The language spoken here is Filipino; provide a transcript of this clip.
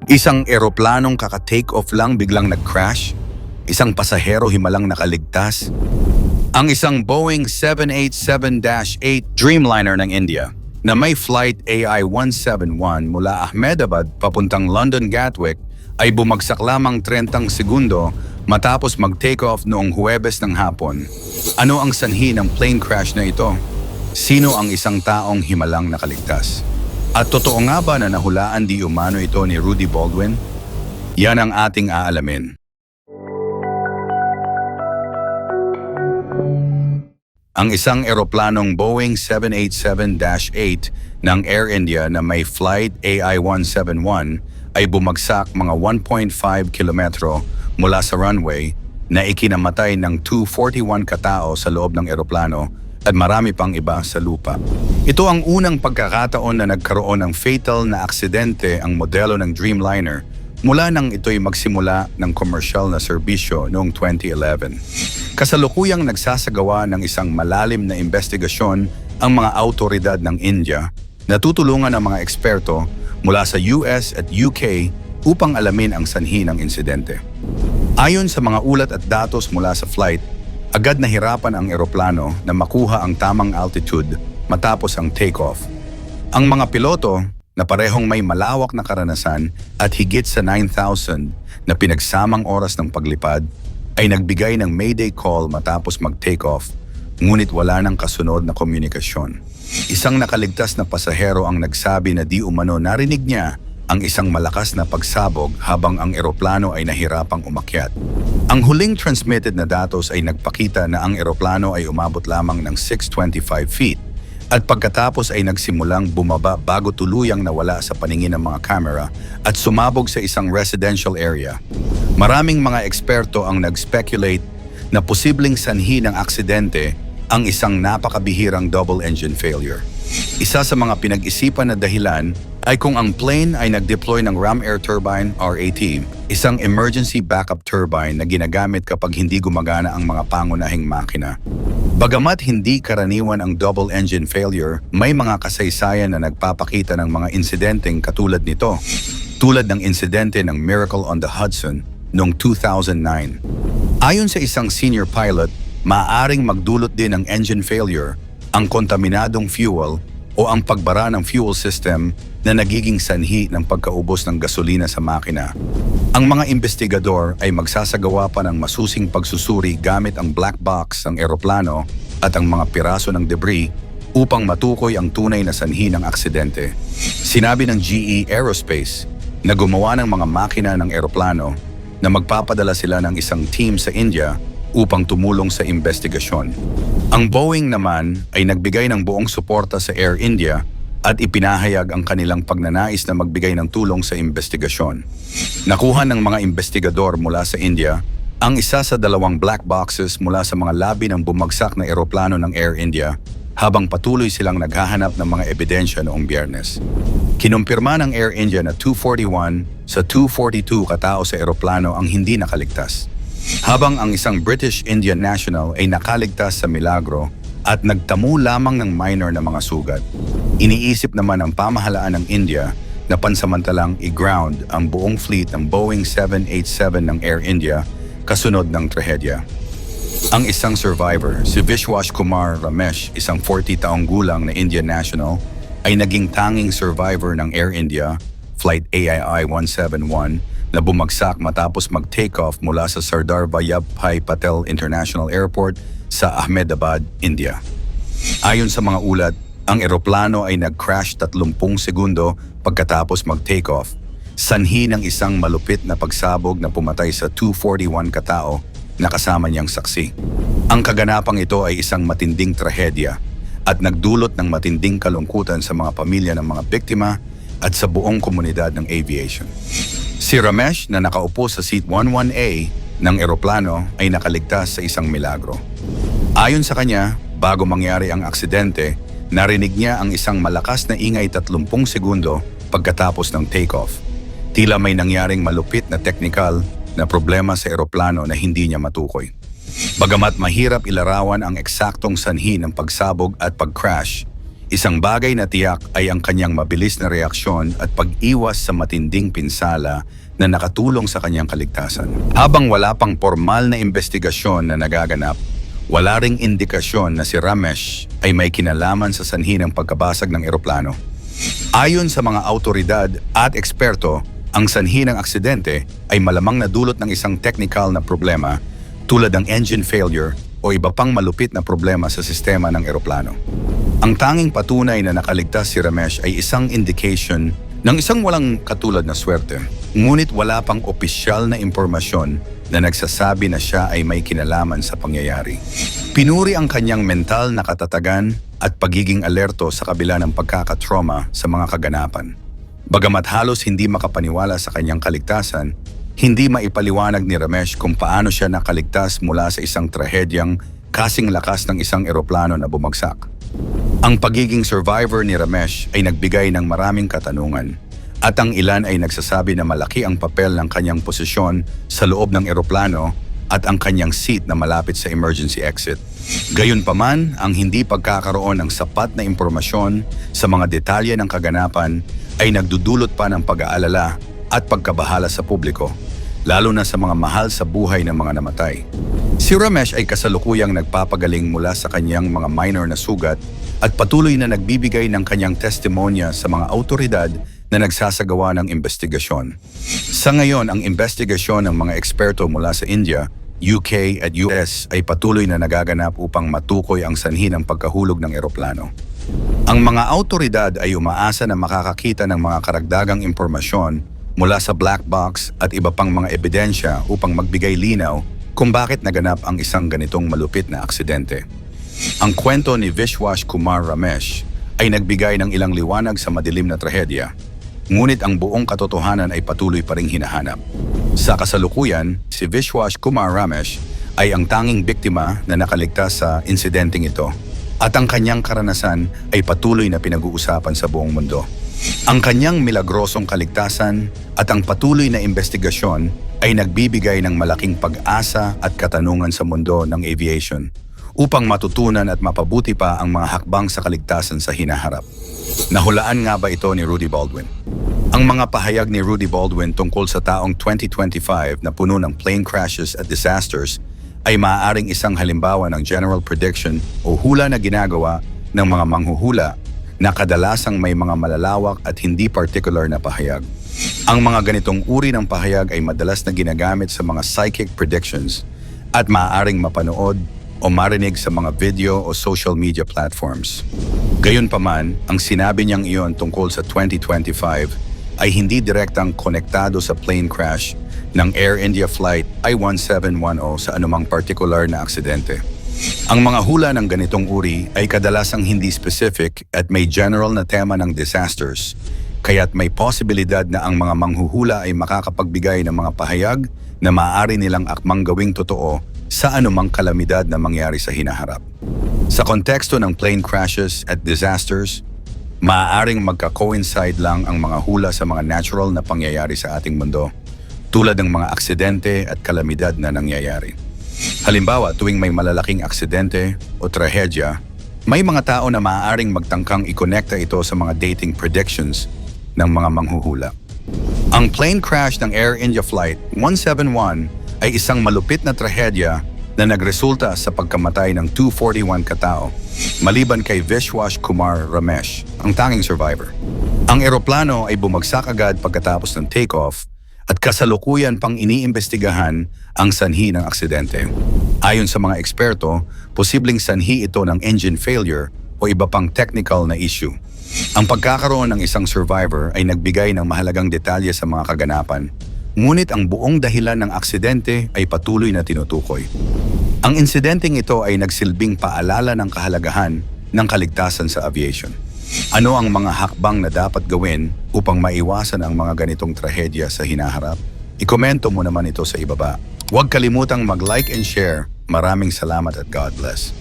Isang eroplanong kaka-take off lang biglang nag-crash? Isang pasahero himalang nakaligtas? Ang isang Boeing 787-8 Dreamliner ng India na may flight AI-171 mula Ahmedabad papuntang London Gatwick ay bumagsak lamang 30 segundo matapos mag-take off noong Huwebes ng hapon. Ano ang sanhi ng plane crash na ito? Sino ang isang taong himalang nakaligtas? At totoo nga ba na nahulaan di umano ito ni Rudy Baldwin? Yan ang ating aalamin. Ang isang eroplanong Boeing 787-8 ng Air India na may flight AI-171 ay bumagsak mga 1.5 kilometro mula sa runway na ikinamatay ng 241 katao sa loob ng eroplano at marami pang iba sa lupa. Ito ang unang pagkakataon na nagkaroon ng fatal na aksidente ang modelo ng Dreamliner mula nang ito'y magsimula ng komersyal na serbisyo noong 2011. Kasalukuyang nagsasagawa ng isang malalim na investigasyon ang mga autoridad ng India na tutulungan ng mga eksperto mula sa US at UK upang alamin ang sanhi ng insidente. Ayon sa mga ulat at datos mula sa flight, agad nahirapan ang eroplano na makuha ang tamang altitude matapos ang takeoff. Ang mga piloto na parehong may malawak na karanasan at higit sa 9,000 na pinagsamang oras ng paglipad ay nagbigay ng mayday call matapos mag-takeoff, ngunit wala ng kasunod na komunikasyon. Isang nakaligtas na pasahero ang nagsabi na di umano narinig niya ang isang malakas na pagsabog habang ang eroplano ay nahirapang umakyat. Ang huling transmitted na datos ay nagpakita na ang eroplano ay umabot lamang ng 625 feet at pagkatapos ay nagsimulang bumaba bago tuluyang nawala sa paningin ng mga camera at sumabog sa isang residential area. Maraming mga eksperto ang nag-speculate na posibleng sanhi ng aksidente ang isang napakabihirang double engine failure. Isa sa mga pinag-isipan na dahilan ay kung ang plane ay nag-deploy ng ram air turbine RAT, isang emergency backup turbine na ginagamit kapag hindi gumagana ang mga pangunahing makina. Bagamat hindi karaniwan ang double engine failure, may mga kasaysayan na nagpapakita ng mga insidenteng katulad nito, tulad ng insidente ng Miracle on the Hudson noong 2009. Ayon sa isang senior pilot, maaaring magdulot din ng engine failure ang kontaminadong fuel o ang pagbara ng fuel system na nagiging sanhi ng pagkaubos ng gasolina sa makina. Ang mga investigador ay magsasagawa pa ng masusing pagsusuri gamit ang black box ng eroplano at ang mga piraso ng debris upang matukoy ang tunay na sanhi ng aksidente. Sinabi ng GE Aerospace na gumawa ng mga makina ng eroplano na magpapadala sila ng isang team sa India upang tumulong sa investigasyon. Ang Boeing naman ay nagbigay ng buong suporta sa Air India at ipinahayag ang kanilang pagnanais na magbigay ng tulong sa investigasyon. Nakuha ng mga investigador mula sa India ang isa sa 2 black boxes mula sa mga labi ng bumagsak na eroplano ng Air India habang patuloy silang naghahanap ng mga ebidensya noong Biyernes. Kinumpirma ng Air India na 241 sa 242 katao sa eroplano ang hindi nakaligtas, habang ang isang British Indian national ay nakaligtas sa milagro at nagtamo lamang ng minor na mga sugat. Iniisip naman ng pamahalaan ng India na pansamantalang i-ground ang buong fleet ng Boeing 787 ng Air India kasunod ng trahedya. Ang isang survivor, si Vishwas Kumar Ramesh, isang 40 taong gulang na Indian national, ay naging tanging survivor ng Air India Flight AI-171 na bumagsak matapos mag-takeoff mula sa Sardar Vallabhbhai Patel International Airport sa Ahmedabad, India. Ayon sa mga ulat, ang eroplano ay nag-crash 30 segundo pagkatapos mag-takeoff, sanhi ng isang malupit na pagsabog na pumatay sa 241 katao na kasama niyang saksi. Ang kaganapang ito ay isang matinding trahedya at nagdulot ng matinding kalungkutan sa mga pamilya ng mga biktima at sa buong komunidad ng aviation. Si Ramesh na nakaupo sa seat 11A ng eroplano ay nakaligtas sa isang milagro. Ayon sa kanya, bago mangyari ang aksidente, narinig niya ang isang malakas na ingay 30 segundo pagkatapos ng takeoff. Tila may nangyaring malupit na technical na problema sa eroplano na hindi niya matukoy. Bagamat mahirap ilarawan ang eksaktong sanhi ng pagsabog at pag-crash, Isang bagay na tiyak ay ang kanyang mabilis na reaksyon at pag-iwas sa matinding pinsala na nakatulong sa kanyang kaligtasan. Habang wala pang formal na investigasyon na nagaganap, wala ring indikasyon na si Ramesh ay may kinalaman sa sanhi ng pagkabasag ng eroplano. Ayon sa mga autoridad at eksperto, ang sanhi ng aksidente ay malamang na dulot ng isang technical na problema tulad ng engine failure o iba pang malupit na problema sa sistema ng eroplano. Ang tanging patunay na nakaligtas si Ramesh ay isang indication ng isang walang katulad na swerte. Ngunit wala pang opisyal na impormasyon na nagsasabi na siya ay may kinalaman sa pangyayari. Pinuri ang kanyang mental na katatagan at pagiging alerto sa kabila ng pagkakatrauma sa mga kaganapan. Bagamat halos hindi makapaniwala sa kanyang kaligtasan, hindi maipaliwanag ni Ramesh kung paano siya nakaligtas mula sa isang trahedyang kasing lakas ng isang eroplano na bumagsak. Ang pagiging survivor ni Ramesh ay nagbigay ng maraming katanungan at ang ilan ay nagsasabi na malaki ang papel ng kanyang posisyon sa loob ng eroplano at ang kanyang seat na malapit sa emergency exit. Gayunpaman, ang hindi pagkakaroon ng sapat na impormasyon sa mga detalye ng kaganapan ay nagdudulot pa ng pag-aalala at pagkabahala sa publiko, lalo na sa mga mahal sa buhay ng mga namatay. Si Ramesh ay kasalukuyang nagpapagaling mula sa kanyang mga minor na sugat at patuloy na nagbibigay ng kanyang testimonya sa mga autoridad na nagsasagawa ng investigasyon. Sa ngayon, ang investigasyon ng mga eksperto mula sa India, UK at US ay patuloy na nagaganap upang matukoy ang sanhi ng pagkahulog ng eroplano. Ang mga autoridad ay umaasa na makakakita ng mga karagdagang impormasyon mula sa black box at iba pang mga ebidensya upang magbigay linaw kung bakit naganap ang isang ganitong malupit na aksidente. Ang kwento ni Vishwash Kumar Ramesh ay nagbigay ng ilang liwanag sa madilim na trahedya, ngunit ang buong katotohanan ay patuloy pa ring hinahanap. Sa kasalukuyan, si Vishwash Kumar Ramesh ay ang tanging biktima na nakaligtas sa insidenteng ito at ang kanyang karanasan ay patuloy na pinag-uusapan sa buong mundo. Ang kanyang milagrosong kaligtasan at ang patuloy na investigasyon ay nagbibigay ng malaking pag-asa at katanungan sa mundo ng aviation upang matutunan at mapabuti pa ang mga hakbang sa kaligtasan sa hinaharap. Nahulaan nga ba ito ni Rudy Baldwin? Ang mga pahayag ni Rudy Baldwin tungkol sa taong 2025 na puno ng plane crashes at disasters ay maaaring isang halimbawa ng general prediction o hula na ginagawa ng mga manghuhula na kadalasang may mga malalawak at hindi particular na pahayag. Ang mga ganitong uri ng pahayag ay madalas na ginagamit sa mga psychic predictions at maaaring mapanood o marinig sa mga video o social media platforms. Gayunpaman, ang sinabi niyang iyon tungkol sa 2025 ay hindi direktang konektado sa plane crash ng Air India Flight I-1710 sa anumang particular na aksidente. Ang mga hula ng ganitong uri ay kadalasang hindi specific at may general na tema ng disasters, kaya't may posibilidad na ang mga manghuhula ay makakapagbigay ng mga pahayag na maaari nilang akmang gawing totoo sa anumang kalamidad na mangyari sa hinaharap. Sa konteksto ng plane crashes at disasters, maaaring magka-coincide lang ang mga hula sa mga natural na pangyayari sa ating mundo, tulad ng mga aksidente at kalamidad na nangyayari. Halimbawa, tuwing may malalaking aksidente o trahedya, may mga tao na maaaring magtangkang ikonekta ito sa mga dating predictions ng mga manghuhula. Ang plane crash ng Air India Flight 171 ay isang malupit na trahedya na nagresulta sa pagkamatay ng 241 katao, maliban kay Vishwash Kumar Ramesh, ang tanging survivor. Ang eroplano ay bumagsak agad pagkatapos ng takeoff at kasalukuyan pang iniimbestigahan ang sanhi ng aksidente. Ayon sa mga eksperto, posibleng sanhi ito ng engine failure o iba pang technical na issue. Ang pagkakaroon ng isang survivor ay nagbigay ng mahalagang detalye sa mga kaganapan, ngunit ang buong dahilan ng aksidente ay patuloy na tinutukoy. Ang insidenteng ito ay nagsilbing paalala ng kahalagahan ng kaligtasan sa aviation. Ano ang mga hakbang na dapat gawin upang maiwasan ang mga ganitong trahedya sa hinaharap? Ikomento mo naman ito sa ibaba. Huwag kalimutang mag-like and share. Maraming salamat at God bless.